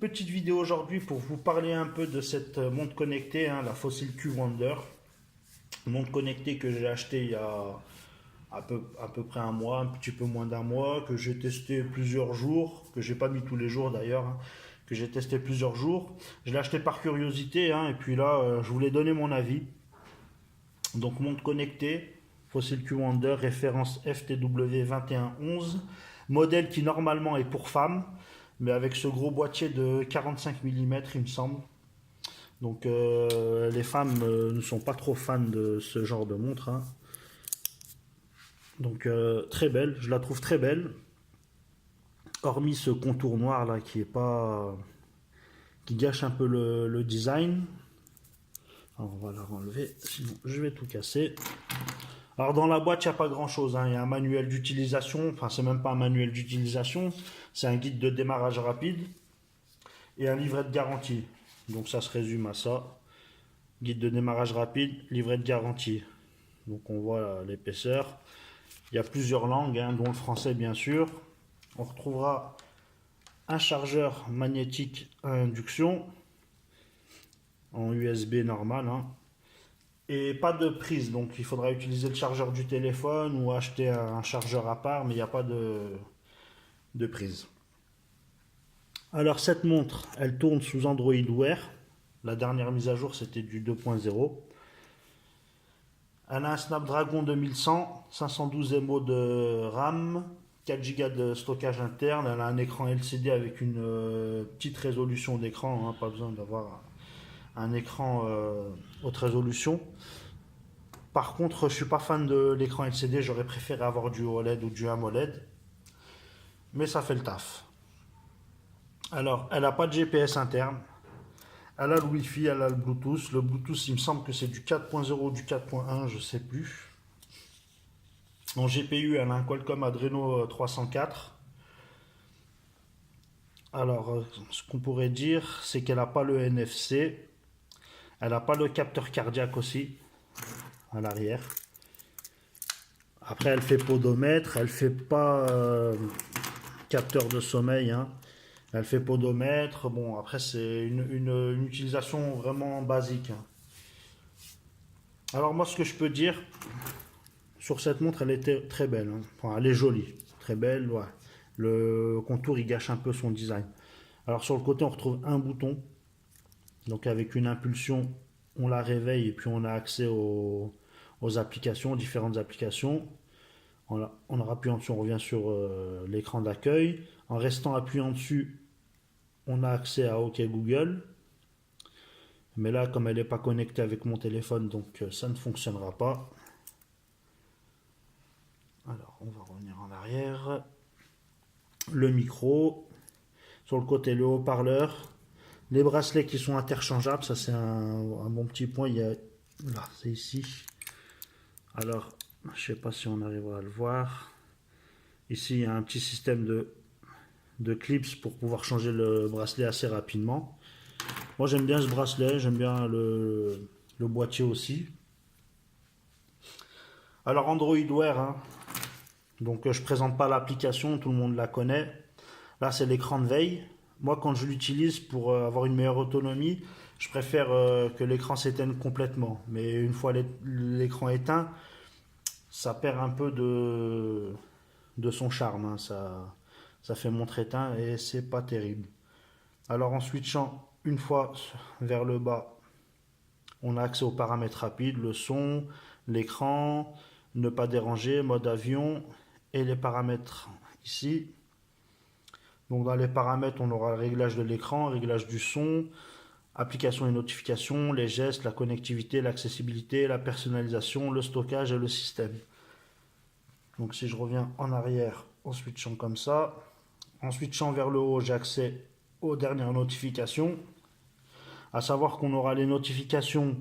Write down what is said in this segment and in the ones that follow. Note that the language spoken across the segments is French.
petite vidéo aujourd'hui pour vous parler un peu de cette montre connectée, hein, la Fossil Q Wonder. Montre connectée que j'ai achetée il y a à peu près un mois, un petit peu moins d'un mois, que j'ai testé plusieurs jours, que j'ai pas mis tous les jours d'ailleurs, hein, que j'ai testé plusieurs jours. Je l'ai acheté par curiosité, hein, et puis là, je voulais donner mon avis. Donc montre connectée, Fossil Q Wonder, référence FTW 2111, modèle qui normalement est pour femmes, mais avec ce gros boîtier de 45 mm il me semble. Donc les femmes ne sont pas trop fans de ce genre de montre, hein. Donc très belle, je la trouve très belle. Hormis ce contour noir là qui est pas, qui gâche un peu le design. Alors, on va la enlever, sinon je vais tout casser. Alors dans la boîte, il n'y a pas grand chose, hein. Il y a un manuel d'utilisation, enfin c'est même pas un manuel d'utilisation, c'est un guide de démarrage rapide et un livret de garantie. Donc ça se résume à ça. Guide de démarrage rapide, livret de garantie. Donc on voit l'épaisseur. Il y a plusieurs langues, hein, dont le français bien sûr. On retrouvera un chargeur magnétique à induction en USB normal, hein. Et pas de prise, donc il faudra utiliser le chargeur du téléphone ou acheter un chargeur à part, mais il n'y a pas de prise. Alors cette montre, elle tourne sous Android Wear. La dernière mise à jour c'était du 2.0. Elle a un Snapdragon 2100, 512 MO de RAM, 4 Go de stockage interne. Elle a un écran LCD avec une petite résolution d'écran, hein, pas besoin d'avoir un écran haute résolution. Par contre, je ne suis pas fan de l'écran LCD, j'aurais préféré avoir du OLED ou du AMOLED, mais ça fait le taf. Alors, elle n'a pas de GPS interne, elle a le Wi-Fi, elle a le Bluetooth. Le Bluetooth, il me semble que c'est du 4.0 ou du 4.1, je ne sais plus. En GPU, elle a un Qualcomm Adreno 304. Alors, ce qu'on pourrait dire, c'est qu'elle n'a pas le NFC, elle n'a pas le capteur cardiaque aussi, à l'arrière. Après, elle fait podomètre, elle fait pas capteur de sommeil, hein. Elle fait podomètre. Bon, après, c'est une utilisation vraiment basique, hein. Alors, moi, ce que je peux dire sur cette montre, elle était très belle, hein. Enfin, elle est jolie, très belle, ouais. Le contour, il gâche un peu son design. Alors, sur le côté, on retrouve un bouton. Donc, avec une impulsion, on la réveille et puis on a accès aux applications, différentes applications. En appuyant dessus, on revient sur l'écran d'accueil. En restant appuyant dessus, on a accès à OK Google. Mais là, comme elle n'est pas connectée avec mon téléphone, donc ça ne fonctionnera pas. Alors, on va revenir en arrière. Le micro. Sur le côté, le haut-parleur. Les bracelets qui sont interchangeables, ça c'est un bon petit point. Il y a, là, c'est ici. Alors, je ne sais pas si on arrivera à le voir. Ici, il y a un petit système de clips pour pouvoir changer le bracelet assez rapidement. Moi, j'aime bien ce bracelet, j'aime bien le boîtier aussi. Alors, Android Wear, hein. Donc, je ne présente pas l'application, tout le monde la connaît. Là, c'est l'écran de veille. Moi, quand je l'utilise pour avoir une meilleure autonomie, je préfère que l'écran s'éteigne complètement. Mais une fois l'écran éteint, ça perd un peu de son charme, hein. Ça fait montre éteint et c'est pas terrible. Alors en switchant une fois vers le bas, on a accès aux paramètres rapides, le son, l'écran, ne pas déranger, mode avion et les paramètres ici. Donc dans les paramètres, on aura le réglage de l'écran, réglage du son, applications et notifications, les gestes, la connectivité, l'accessibilité, la personnalisation, le stockage et le système. Donc si je reviens en arrière en switchant comme ça, en switchant vers le haut, j'ai accès aux dernières notifications. À savoir qu'on aura les notifications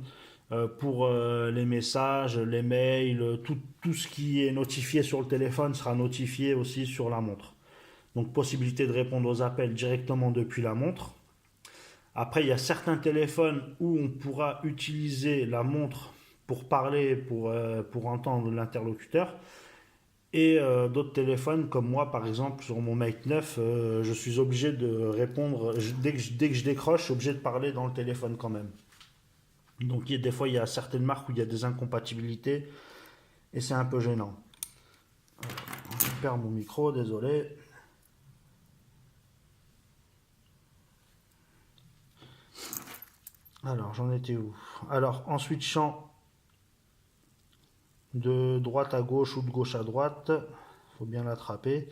pour les messages, les mails, tout ce qui est notifié sur le téléphone sera notifié aussi sur la montre. Donc possibilité de répondre aux appels directement depuis la montre. Après, il y a certains téléphones où on pourra utiliser la montre pour parler, pour entendre l'interlocuteur. Et d'autres téléphones comme moi, par exemple, sur mon Mate 9, je suis obligé de répondre, dès que je décroche, je suis obligé de parler dans le téléphone quand même. Donc des fois, il y a certaines marques où il y a des incompatibilités et c'est un peu gênant. Je perds mon micro, désolé. Alors, j'en étais où? Alors, en switchant de droite à gauche ou de gauche à droite, faut bien l'attraper.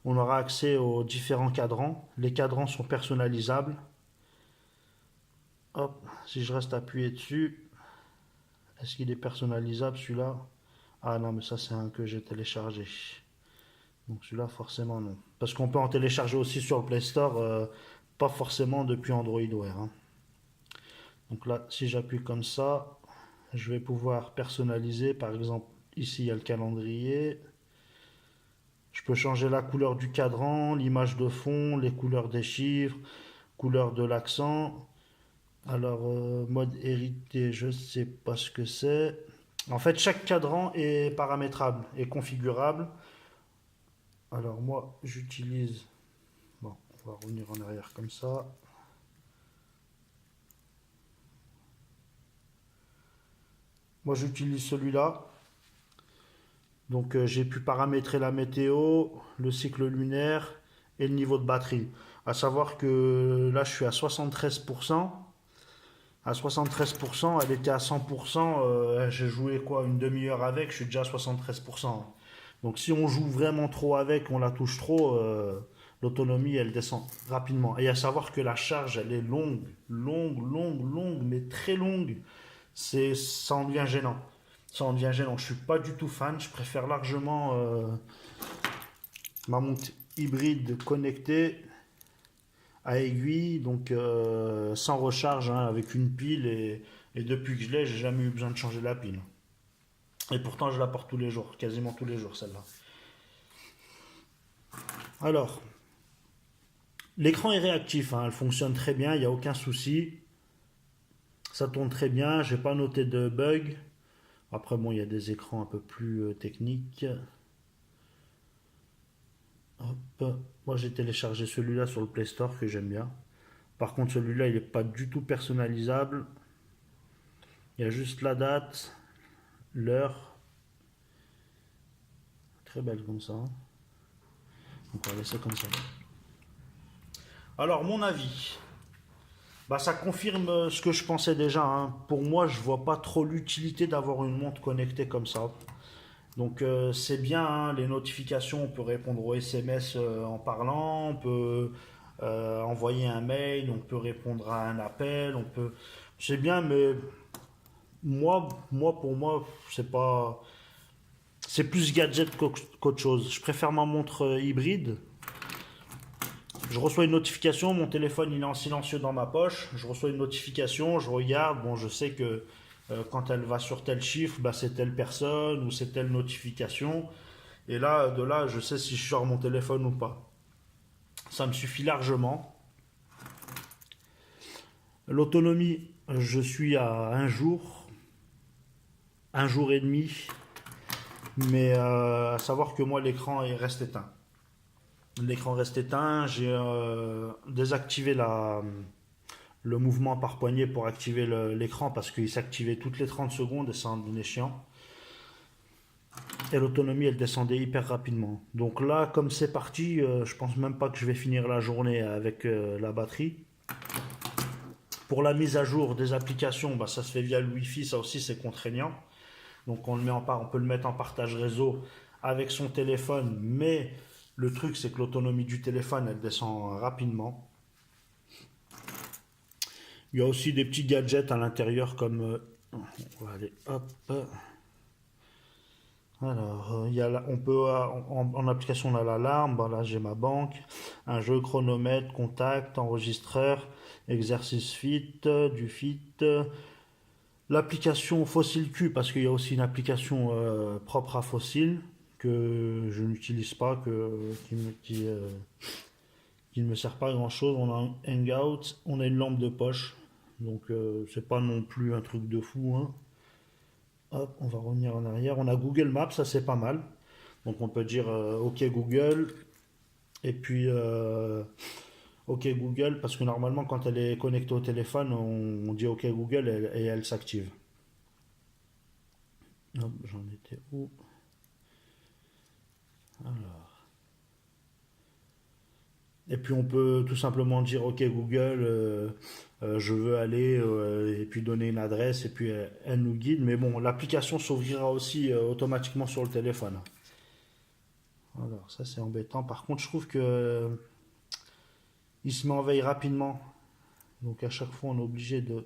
On aura accès aux différents cadrans. Les cadrans sont personnalisables. Hop, si je reste appuyé dessus, est-ce qu'il est personnalisable celui-là? Ah non, mais ça c'est un que j'ai téléchargé. Donc celui-là forcément non. Parce qu'on peut en télécharger aussi sur le Play Store, pas forcément depuis Android Wear, hein. Donc là, si j'appuie comme ça, je vais pouvoir personnaliser. Par exemple, ici il y a le calendrier. Je peux changer la couleur du cadran, l'image de fond, les couleurs des chiffres, couleur de l'accent. Alors, mode hérité, je sais pas ce que c'est. En fait, chaque cadran est paramétrable et configurable. Alors, moi, j'utilise. Bon, on va revenir en arrière comme ça. Moi, j'utilise celui-là. Donc, j'ai pu paramétrer la météo, le cycle lunaire et le niveau de batterie. À savoir que là, je suis à 73%. À 73%, elle était à 100%, j'ai joué quoi, une demi-heure avec, je suis déjà à 73%. Donc si on joue vraiment trop avec, on la touche trop, l'autonomie elle descend rapidement. Et à savoir que la charge elle est longue, longue, mais très longue. Ça en devient gênant. Ça en devient gênant. Je suis pas du tout fan. Je préfère largement ma montre hybride connectée à aiguille, donc sans recharge, hein, avec une pile. Et depuis que je l'ai, j'ai jamais eu besoin de changer la pile. Et pourtant, je la porte tous les jours, quasiment tous les jours, celle-là. Alors, l'écran est réactif, hein, elle fonctionne très bien, il n'y a aucun souci. Ça tourne très bien, j'ai pas noté de bug. Après, bon, il y a des écrans un peu plus techniques. Hop. Moi, j'ai téléchargé celui-là sur le Play Store que j'aime bien. Par contre, celui-là, il n'est pas du tout personnalisable. Il y a juste la date, l'heure. Très belle comme ça. Donc, on va laisser comme ça. Alors, mon avis. Bah, ça confirme ce que je pensais déjà, hein. Pour moi, je vois pas trop l'utilité d'avoir une montre connectée comme ça. Donc c'est bien, hein, les notifications, on peut répondre aux SMS en parlant, on peut envoyer un mail, on peut répondre à un appel, on peut. C'est bien, mais pour moi, c'est pas. C'est plus gadget qu'autre chose. Je préfère ma montre hybride. Je reçois une notification, mon téléphone il est en silencieux dans ma poche. Je reçois une notification, je regarde, bon, je sais que quand elle va sur tel chiffre, bah, c'est telle personne ou c'est telle notification. Et là, de là, je sais si je sors mon téléphone ou pas. Ça me suffit largement. L'autonomie, je suis à un jour et demi. Mais à savoir que moi, l'écran reste éteint. L'écran reste éteint. J'ai désactivé le mouvement par poignet pour activer l'écran parce qu'il s'activait toutes les 30 secondes et ça en devenait chiant. Et l'autonomie elle descendait hyper rapidement. Donc là, comme c'est parti, je pense même pas que je vais finir la journée avec la batterie. Pour la mise à jour des applications, bah, ça se fait via le Wi-Fi, ça aussi c'est contraignant. Donc on peut le mettre en partage réseau avec son téléphone, mais le truc c'est que l'autonomie du téléphone elle descend rapidement. Il y a aussi des petits gadgets à l'intérieur comme on va aller hop. Alors, on peut en application on a l'alarme, ben là j'ai ma banque, un jeu chronomètre, contact, enregistreur, exercice fit, du fit, l'application Fossil Q parce qu'il y a aussi une application propre à Fossil que je n'utilise pas, qui ne me sert pas à grand chose. On a un Hangout, on a une lampe de poche, donc c'est pas non plus un truc de fou, hein. Hop, on va revenir en arrière. On a Google Maps, ça c'est pas mal. Donc on peut dire OK Google et puis OK Google parce que normalement quand elle est connectée au téléphone, on dit OK Google et elle s'active. Hop, j'en étais où? Alors. Et puis on peut tout simplement dire OK Google, je veux aller et puis donner une adresse et puis elle nous guide. Mais bon, l'application s'ouvrira aussi automatiquement sur le téléphone. Alors ça c'est embêtant. Par contre, je trouve que il se met en veille rapidement. Donc à chaque fois on est obligé de...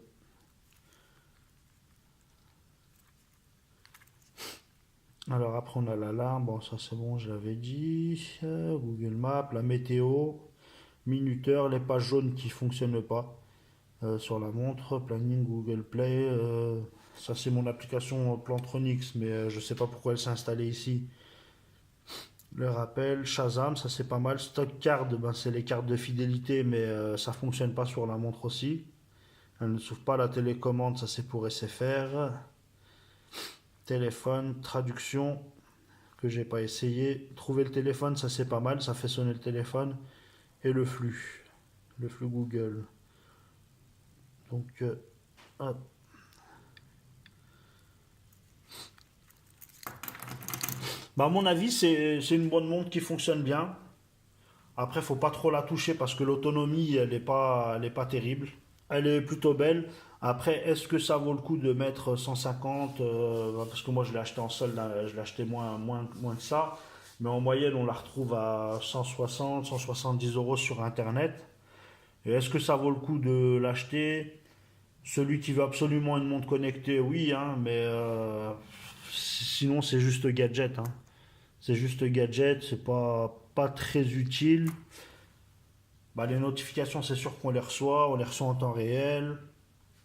Alors après on a l'alarme, bon ça c'est bon, je l'avais dit. Google Maps, la météo, minuteur, les pages jaunes qui fonctionnent pas sur la montre, planning Google Play. Ça c'est mon application Plantronics, mais je sais pas pourquoi elle s'est installée ici. Le rappel, Shazam, ça c'est pas mal. Stock Card, ben, c'est les cartes de fidélité, mais ça fonctionne pas sur la montre aussi. Elle ne s'ouvre pas la télécommande, ça c'est pour SFR. Téléphone, traduction, que j'ai pas essayé. Trouver le téléphone, ça c'est pas mal, ça fait sonner le téléphone. Et le flux Google. Donc, hop. Bah, à mon avis, c'est une bonne montre qui fonctionne bien. Après, faut pas trop la toucher parce que l'autonomie, elle est pas terrible. Elle est plutôt belle. Après, est-ce que ça vaut le coup de mettre 150 parce que moi, je l'ai acheté en solde, je l'ai acheté moins que ça. Mais en moyenne, on la retrouve à 160, 170 euros sur Internet. Et est-ce que ça vaut le coup de l'acheter? Celui qui veut absolument une montre connectée, oui, hein, mais sinon, c'est juste gadget. Hein. C'est juste gadget, c'est pas très utile. Bah, les notifications, c'est sûr qu'on les reçoit en temps réel.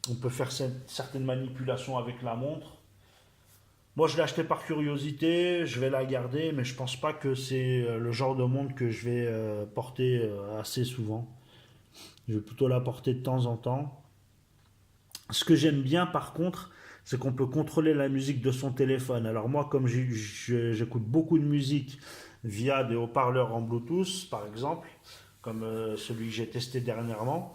On peut faire certaines manipulations avec la montre. Moi, je l'ai acheté par curiosité, je vais la garder, mais je pense pas que c'est le genre de montre que je vais porter assez souvent. Je vais plutôt la porter de temps en temps. Ce que j'aime bien, par contre, c'est qu'on peut contrôler la musique de son téléphone. Alors moi, comme j'écoute beaucoup de musique via des haut-parleurs en Bluetooth, par exemple, comme celui que j'ai testé dernièrement,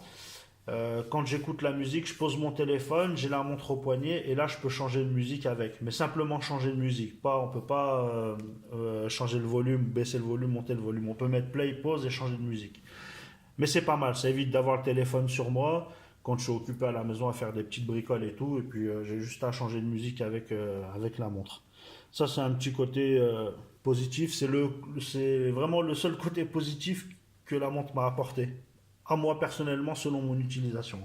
quand j'écoute la musique, je pose mon téléphone, j'ai la montre au poignet et là je peux changer de musique avec. Mais simplement changer de musique. On peut pas changer le volume, baisser le volume, monter le volume. On peut mettre play, pause et changer de musique. Mais c'est pas mal, ça évite d'avoir le téléphone sur moi quand je suis occupé à la maison à faire des petites bricoles et tout. Et puis j'ai juste à changer de musique avec la montre. Ça c'est un petit côté positif. C'est vraiment le seul côté positif que la montre m'a apporté. À moi personnellement, selon mon utilisation.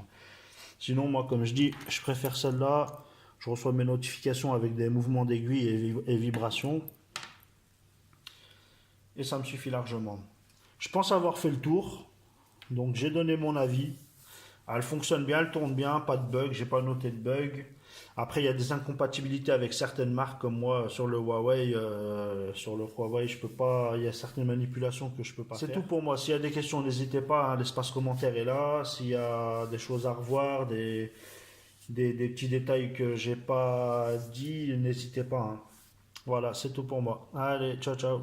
Sinon, moi, comme je dis, je préfère celle-là. Je reçois mes notifications avec des mouvements d'aiguille et vibrations. Et ça me suffit largement. Je pense avoir fait le tour. Donc j'ai donné mon avis. Elle fonctionne bien, elle tourne bien, pas de bug, j'ai pas noté de bug. Après, il y a des incompatibilités avec certaines marques comme moi sur le Huawei. Sur le Huawei, je peux pas. Il y a certaines manipulations que je peux pas faire. C'est tout pour moi. S'il y a des questions, n'hésitez pas. Hein, l'espace commentaire est là. S'il y a des choses à revoir, des petits détails que j'ai pas dit, n'hésitez pas. Hein. Voilà, c'est tout pour moi. Allez, ciao, ciao.